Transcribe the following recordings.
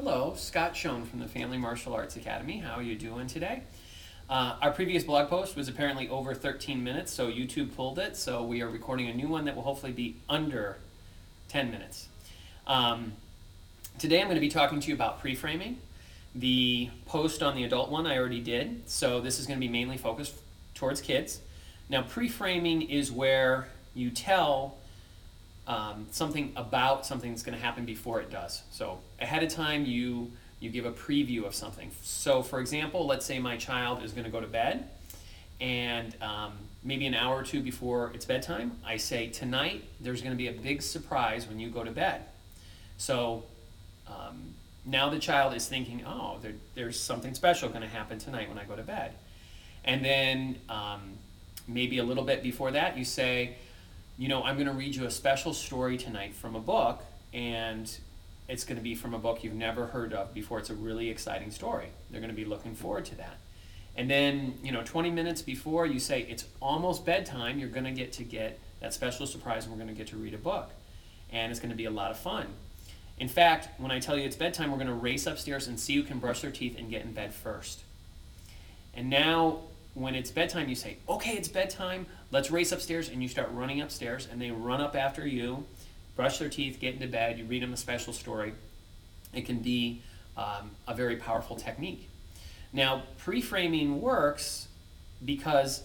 Hello, Scott Schoen from the Family Martial Arts Academy. How are you doing today? Our previous blog post was apparently over 13 minutes, so YouTube pulled it. So we are recording a new one that will hopefully be under 10 minutes. Today I'm going to be talking to you about pre-framing. The post on the adult one I already did, so this is going to be mainly focused towards kids. Now, pre-framing is where you tell something about something that's going to happen before it does. So ahead of time, you give a preview of something. So for example, let's say my child is going to go to bed, and maybe an hour or two before it's bedtime, I say, tonight there's going to be a big surprise when you go to bed. So now the child is thinking, oh, there's something special going to happen tonight when I go to bed. And then maybe a little bit before that, you say, I'm going to read you a special story tonight from a book, and it's going to be from a book you've never heard of before. It's a really exciting story. They're going to be looking forward to that. And then, 20 minutes before, you say, it's almost bedtime. You're going to get that special surprise, and we're going to get to read a book. And it's going to be a lot of fun. In fact, when I tell you it's bedtime, we're going to race upstairs and see who can brush their teeth and get in bed first. And now, when it's bedtime, you say, okay, it's bedtime, let's race upstairs, and you start running upstairs, and they run up after you, brush their teeth, get into bed, you read them a special story. It can be a very powerful technique. Now, pre-framing works because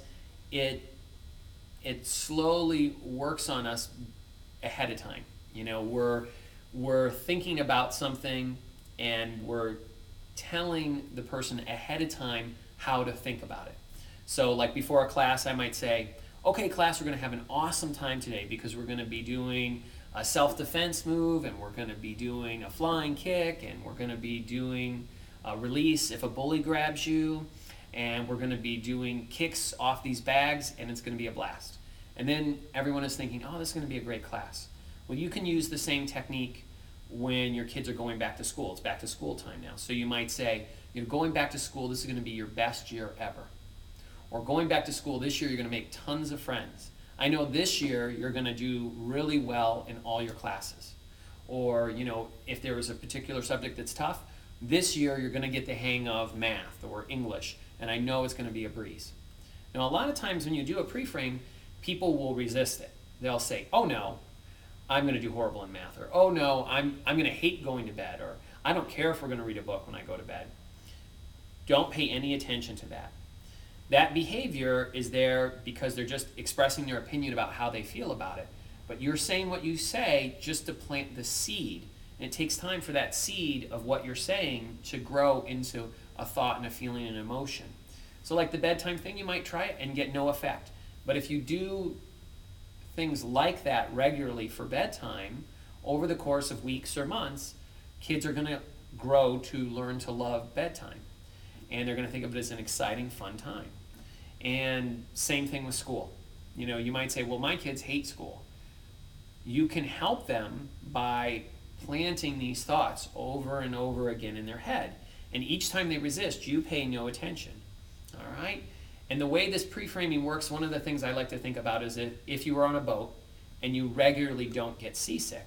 it slowly works on us ahead of time. We're thinking about something, and we're telling the person ahead of time how to think about it. So like before a class, I might say, okay, class, we're going to have an awesome time today because we're going to be doing a self-defense move, and we're going to be doing a flying kick, and we're going to be doing a release if a bully grabs you, and we're going to be doing kicks off these bags, and it's going to be a blast. And then everyone is thinking, oh, this is going to be a great class. Well, you can use the same technique when your kids are going back to school. It's back to school time now. So you might say, going back to school, this is going to be your best year ever. Or going back to school this year, you're going to make tons of friends. I know this year you're going to do really well in all your classes. Or, if there was a particular subject that's tough, this year you're going to get the hang of math or English, and I know it's going to be a breeze. Now, a lot of times when you do a pre-frame, people will resist it. They'll say, oh no, I'm going to do horrible in math, or oh no, I'm going to hate going to bed, or I don't care if we're going to read a book when I go to bed. Don't pay any attention to that. That behavior is there because they're just expressing their opinion about how they feel about it. But you're saying what you say just to plant the seed. And it takes time for that seed of what you're saying to grow into a thought and a feeling and emotion. So like the bedtime thing, you might try it and get no effect. But if you do things like that regularly for bedtime, over the course of weeks or months, kids are going to grow to learn to love bedtime. And they're going to think of it as an exciting, fun time. And same thing with school. You might say, well, my kids hate school. You can help them by planting these thoughts over and over again in their head. And each time they resist, you pay no attention. All right? And the way this pre-framing works, one of the things I like to think about is if you were on a boat and you regularly don't get seasick.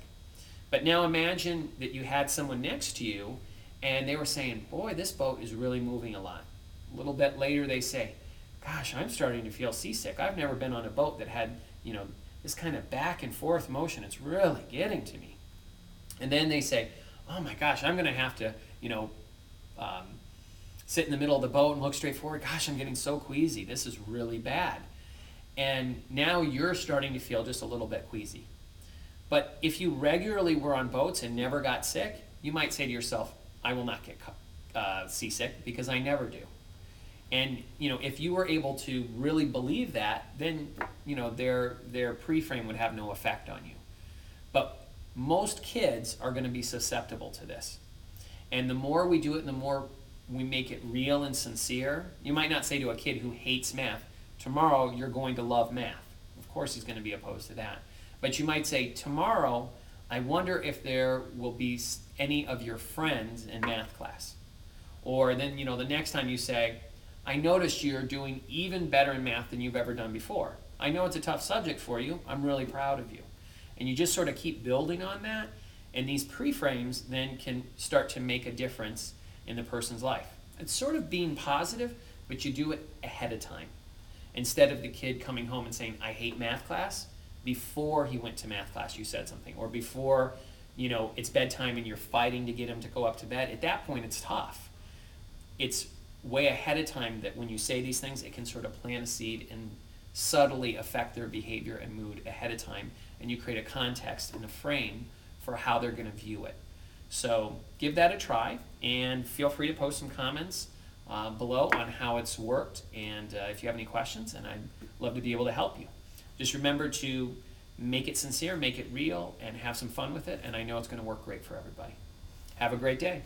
But now imagine that you had someone next to you, and they were saying, boy, this boat is really moving a lot. A little bit later, they say, gosh, I'm starting to feel seasick. I've never been on a boat that had, this kind of back and forth motion. It's really getting to me. And then they say, oh my gosh, I'm going to have to, sit in the middle of the boat and look straight forward. Gosh, I'm getting so queasy. This is really bad. And now you're starting to feel just a little bit queasy. But if you regularly were on boats and never got sick, you might say to yourself, I will not get seasick because I never do. And if you were able to really believe that, then their pre-frame would have no effect on you. But most kids are going to be susceptible to this. And the more we do it, and the more we make it real and sincere. You might not say to a kid who hates math, tomorrow you're going to love math. Of course he's going to be opposed to that. But you might say, tomorrow, I wonder if there will be any of your friends in math class. Or then, the next time you say, I noticed you're doing even better in math than you've ever done before. I know it's a tough subject for you. I'm really proud of you. And you just sort of keep building on that, And these pre-frames then can start to make a difference in the person's life. It's sort of being positive, but you do it ahead of time. Instead of the kid coming home and saying, I hate math class, before he went to math class you said something, or before it's bedtime and you're fighting to get him to go up to bed. At that point it's tough. It's way ahead of time that when you say these things, it can sort of plant a seed and subtly affect their behavior and mood ahead of time, and you create a context and a frame for how they're going to view it. So give that a try, and feel free to post some comments below on how it's worked, and if you have any questions, and I'd love to be able to help you. Just remember to make it sincere, make it real, and have some fun with it, and I know it's going to work great for everybody. Have a great day.